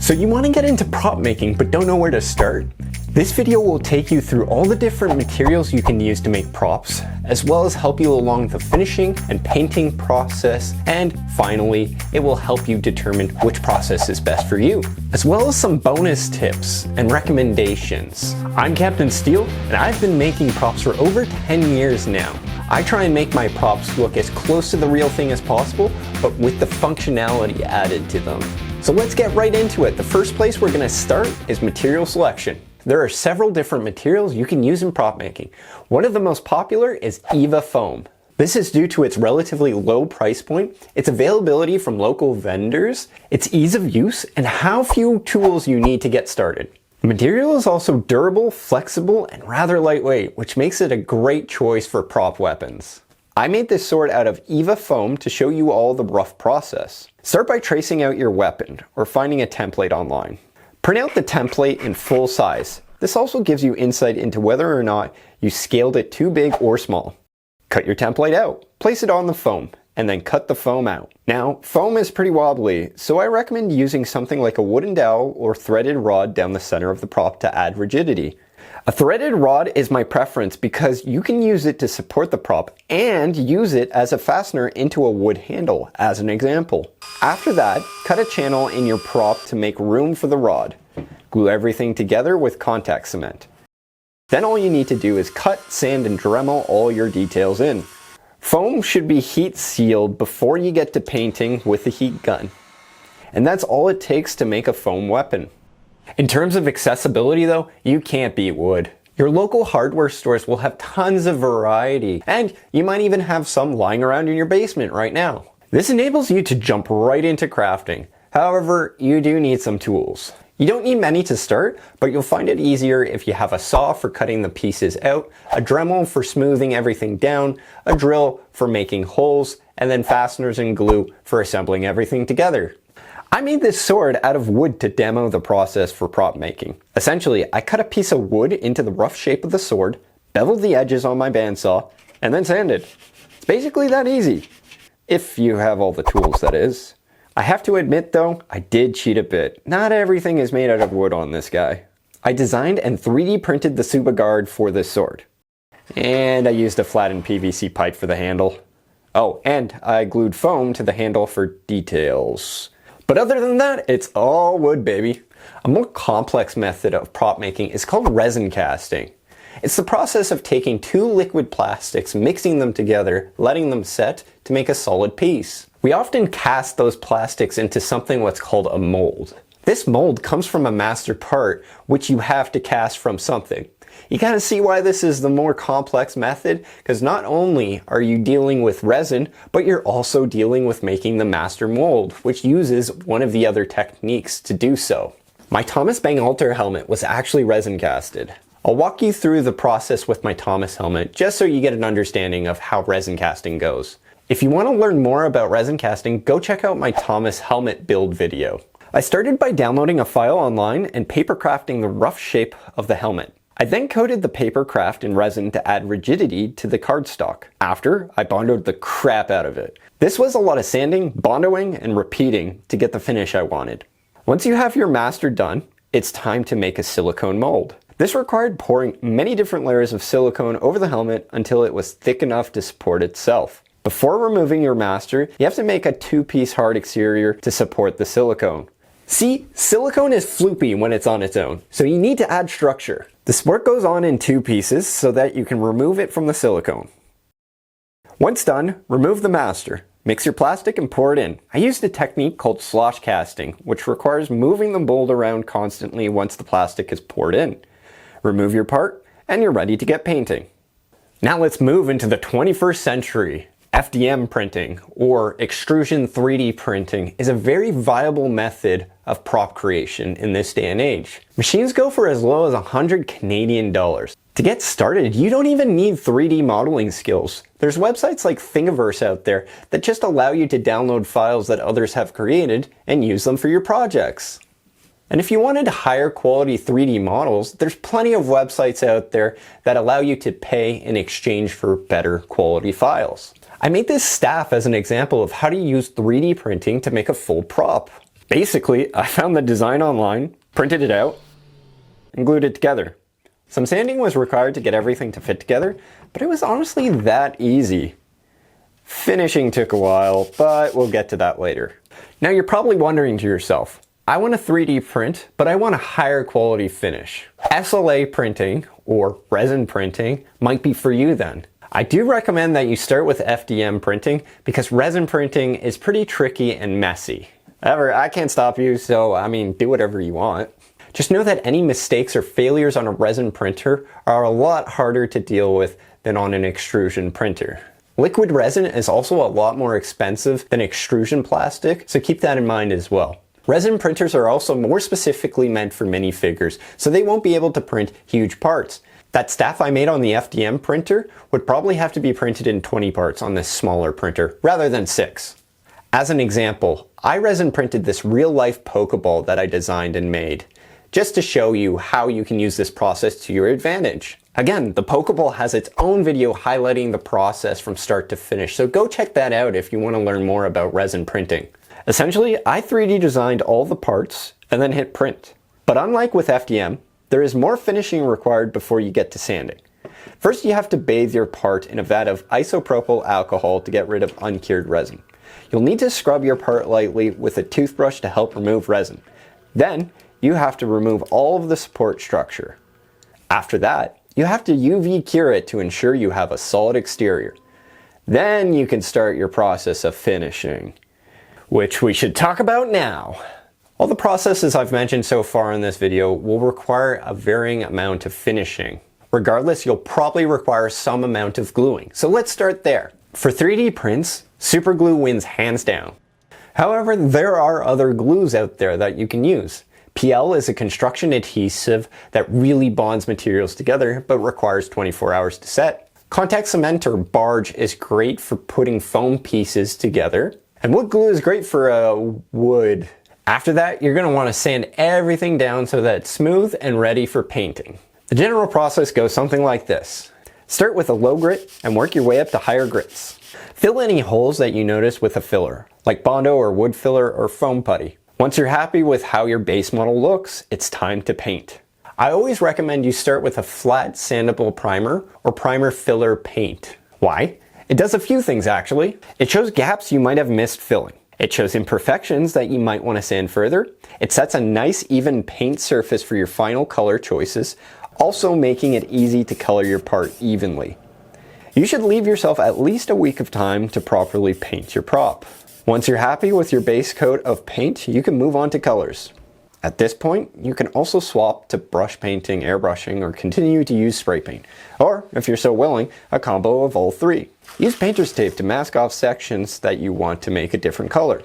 So you want to get into prop making but don't know where to start? This video will take you through all the different materials you can use to make props, as well as help you along the finishing and painting process, and finally, it will help you determine which process is best for you, as well as some bonus tips and recommendations. I'm Captain Steel, and I've been making props for over 10 years now. I try and make my props look as close to the real thing as possible, but with the functionality added to them. So let's get right into it. The first place we're going to start is material selection. There are several different materials you can use in prop making. One of the most popular is EVA Foam. This is due to its relatively low price point, its availability from local vendors, its ease of use, and how few tools you need to get started. The material is also durable, flexible, and rather lightweight, which makes it a great choice for prop weapons. I made this sword out of EVA Foam to show you all the rough process. Start by tracing out your weapon, or finding a template online. Print out the template in full size. This also gives you insight into whether or not you scaled it too big or small. Cut your template out, place it on the foam, and then cut the foam out. Now, foam is pretty wobbly, so I recommend using something like a wooden dowel or threaded rod down the center of the prop to add rigidity. A threaded rod is my preference because you can use it to support the prop and use it as a fastener into a wood handle, as an example. After that, cut a channel in your prop to make room for the rod. Glue everything together with contact cement. Then all you need to do is cut, sand, and Dremel all your details in. Foam should be heat sealed before you get to painting with the heat gun. And that's all it takes to make a foam weapon. In terms of accessibility though, you can't beat wood. Your local hardware stores will have tons of variety, and you might even have some lying around in your basement right now. This enables you to jump right into crafting. However, you do need some tools. You don't need many to start, but you'll find it easier if you have a saw for cutting the pieces out, a Dremel for smoothing everything down, a drill for making holes, and then fasteners and glue for assembling everything together. I made this sword out of wood to demo the process for prop making. Essentially, I cut a piece of wood into the rough shape of the sword, beveled the edges on my bandsaw, and then sanded. It's basically that easy. If you have all the tools, that is. I have to admit though, I did cheat a bit. Not everything is made out of wood on this guy. I designed and 3D printed the Suba guard for this sword. And I used a flattened PVC pipe for the handle. Oh, and I glued foam to the handle for details. But other than that, it's all wood, baby. A more complex method of prop making is called resin casting. It's the process of taking two liquid plastics, mixing them together, letting them set to make a solid piece. We often cast those plastics into something what's called a mold. This mold comes from a master part, which you have to cast from something. You kind of see why this is the more complex method, because not only are you dealing with resin, but you're also dealing with making the master mold, which uses one of the other techniques to do so. My Thomas Bangalter helmet was actually resin casted. I'll walk you through the process with my Thomas helmet, just so you get an understanding of how resin casting goes. If you want to learn more about resin casting, go check out my Thomas helmet build video. I started by downloading a file online and paper crafting the rough shape of the helmet. I then coated the paper craft in resin to add rigidity to the cardstock. After, I bondoed the crap out of it. This was a lot of sanding, bondoing, and repeating to get the finish I wanted. Once you have your master done, it's time to make a silicone mold. This required pouring many different layers of silicone over the helmet until it was thick enough to support itself. Before removing your master, you have to make a two-piece hard exterior to support the silicone. See, silicone is floopy when it's on its own, so you need to add structure. The support goes on in two pieces so that you can remove it from the silicone. Once done, remove the master. Mix your plastic and pour it in. I used a technique called slosh casting, which requires moving the mold around constantly once the plastic is poured in. Remove your part, and you're ready to get painting. Now let's move into the 21st century. FDM printing, or extrusion 3D printing, is a very viable method of prop creation in this day and age. Machines go for as low as 100 Canadian dollars. To get started, you don't even need 3D modeling skills. There's websites like Thingiverse out there that just allow you to download files that others have created and use them for your projects. And if you wanted higher quality 3D models, there's plenty of websites out there that allow you to pay in exchange for better quality files. I made this staff as an example of how to use 3D printing to make a full prop. Basically, I found the design online, printed it out, and glued it together. Some sanding was required to get everything to fit together, but it was honestly that easy. Finishing took a while, but we'll get to that later. Now you're probably wondering to yourself, I want a 3D print, but I want a higher quality finish. SLA printing, or resin printing, might be for you then. I do recommend that you start with FDM printing because resin printing is pretty tricky and messy. However, I can't stop you, so do whatever you want. Just know that any mistakes or failures on a resin printer are a lot harder to deal with than on an extrusion printer. Liquid resin is also a lot more expensive than extrusion plastic, so keep that in mind as well. Resin printers are also more specifically meant for minifigures, so they won't be able to print huge parts. That staff I made on the FDM printer would probably have to be printed in 20 parts on this smaller printer, rather than 6. As an example, I resin printed this real-life Pokeball that I designed and made, just to show you how you can use this process to your advantage. Again, the Pokeball has its own video highlighting the process from start to finish, so go check that out if you want to learn more about resin printing. Essentially, I 3D designed all the parts and then hit print. But unlike with FDM, there is more finishing required before you get to sanding. First, you have to bathe your part in a vat of isopropyl alcohol to get rid of uncured resin. You'll need to scrub your part lightly with a toothbrush to help remove resin. Then, you have to remove all of the support structure. After that, you have to UV cure it to ensure you have a solid exterior. Then you can start your process of finishing, which we should talk about now. All the processes I've mentioned so far in this video will require a varying amount of finishing. Regardless, you'll probably require some amount of gluing. So let's start there. For 3D prints, super glue wins hands down. However, there are other glues out there that you can use. PL is a construction adhesive that really bonds materials together but requires 24 hours to set. Contact cement or barge is great for putting foam pieces together. And wood glue is great for wood. After that, you're going to want to sand everything down so that it's smooth and ready for painting. The general process goes something like this. Start with a low grit and work your way up to higher grits. Fill any holes that you notice with a filler, like Bondo or wood filler or foam putty. Once you're happy with how your base model looks, it's time to paint. I always recommend you start with a flat sandable primer or primer filler paint. Why? It does a few things actually. It shows gaps you might have missed filling. It shows imperfections that you might want to sand further. It sets a nice even paint surface for your final color choices, also making it easy to color your part evenly. You should leave yourself at least a week of time to properly paint your prop. Once you're happy with your base coat of paint, you can move on to colors. At this point, you can also swap to brush painting, airbrushing, or continue to use spray paint. Or, if you're so willing, a combo of all three. Use painter's tape to mask off sections that you want to make a different color.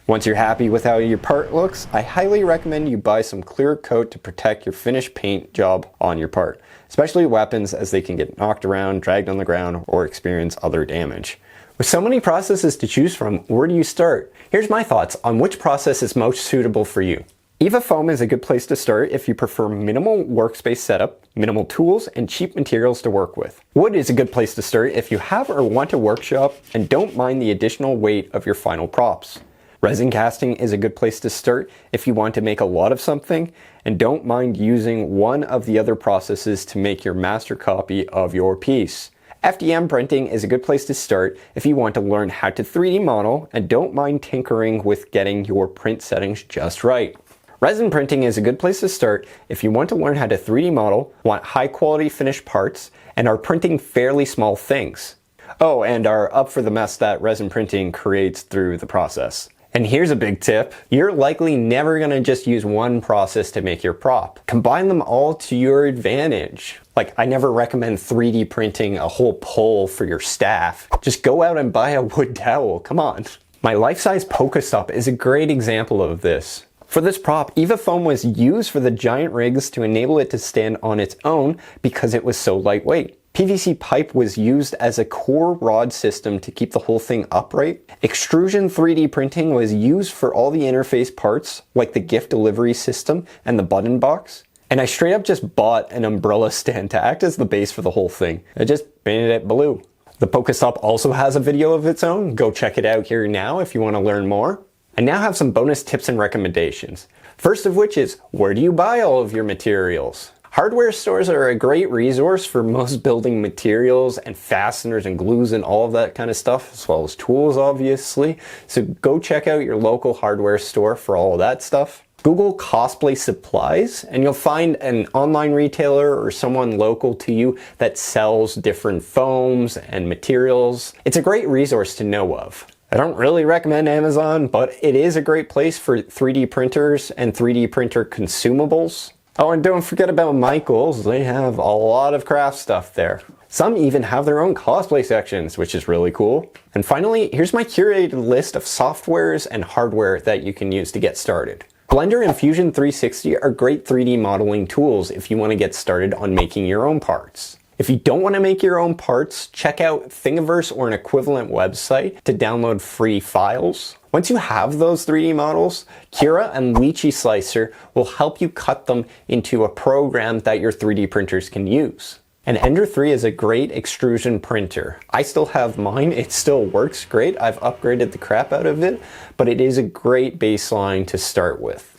Once you're happy with how your part looks, I highly recommend you buy some clear coat to protect your finished paint job on your part, especially weapons as they can get knocked around, dragged on the ground, or experience other damage. With so many processes to choose from, where do you start? Here's my thoughts on which process is most suitable for you. EVA Foam is a good place to start if you prefer minimal workspace setup, minimal tools, and cheap materials to work with. Wood is a good place to start if you have or want a workshop and don't mind the additional weight of your final props. Resin casting is a good place to start if you want to make a lot of something and don't mind using one of the other processes to make your master copy of your piece. FDM printing is a good place to start if you want to learn how to 3D model and don't mind tinkering with getting your print settings just right. Resin printing is a good place to start if you want to learn how to 3D model, want high quality finished parts, and are printing fairly small things. Oh, and are up for the mess that resin printing creates through the process. And here's a big tip. You're likely never going to just use one process to make your prop. Combine them all to your advantage. Like, I never recommend 3D printing a whole pole for your staff. Just go out and buy a wood dowel, come on. My life-size Pokestop is a great example of this. For this prop, EVA Foam was used for the giant rigs to enable it to stand on its own because it was so lightweight. PVC pipe was used as a core rod system to keep the whole thing upright. Extrusion 3D printing was used for all the interface parts, like the gift delivery system and the button box. And I straight up just bought an umbrella stand to act as the base for the whole thing. I just painted it blue. The Pokestop also has a video of its own. Go check it out here now if you want to learn more. I now have some bonus tips and recommendations. First of which is, where do you buy all of your materials? Hardware stores are a great resource for most building materials and fasteners and glues and all of that kind of stuff, as well as tools, obviously. So go check out your local hardware store for all of that stuff. Google Cosplay supplies and you'll find an online retailer or someone local to you that sells different foams and materials. It's a great resource to know of. I don't really recommend Amazon, but it is a great place for 3D printers and 3D printer consumables. Oh, and don't forget about Michaels. They have a lot of craft stuff there. Some even have their own cosplay sections, which is really cool. And finally, here's my curated list of softwares and hardware that you can use to get started. Blender and Fusion 360 are great 3D modeling tools if you want to get started on making your own parts. If you don't want to make your own parts, check out Thingiverse or an equivalent website to download free files. Once you have those 3D models, Cura and Lychee Slicer will help you cut them into a program that your 3D printers can use. And Ender 3 is a great extrusion printer. I still have mine, it still works great. I've upgraded the crap out of it, but it is a great baseline to start with.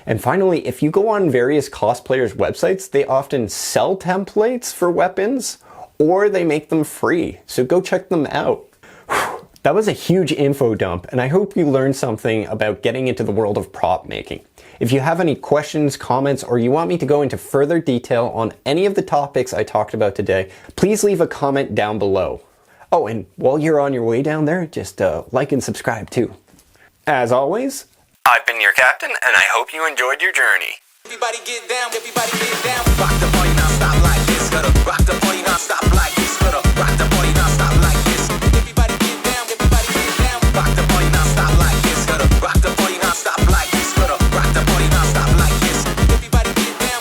And finally, if you go on various cosplayers' websites, they often sell templates for weapons or they make them free. So go check them out. That was a huge info dump, and I hope you learned something about getting into the world of prop making. If you have any questions, comments, or you want me to go into further detail on any of the topics I talked about today, please leave a comment down below. Oh, and while you're on your way down there, just like and subscribe too. As always, I've been your captain, and I hope you enjoyed your journey. Everybody get down, rock the party, now stop like this, rock the party, now stop like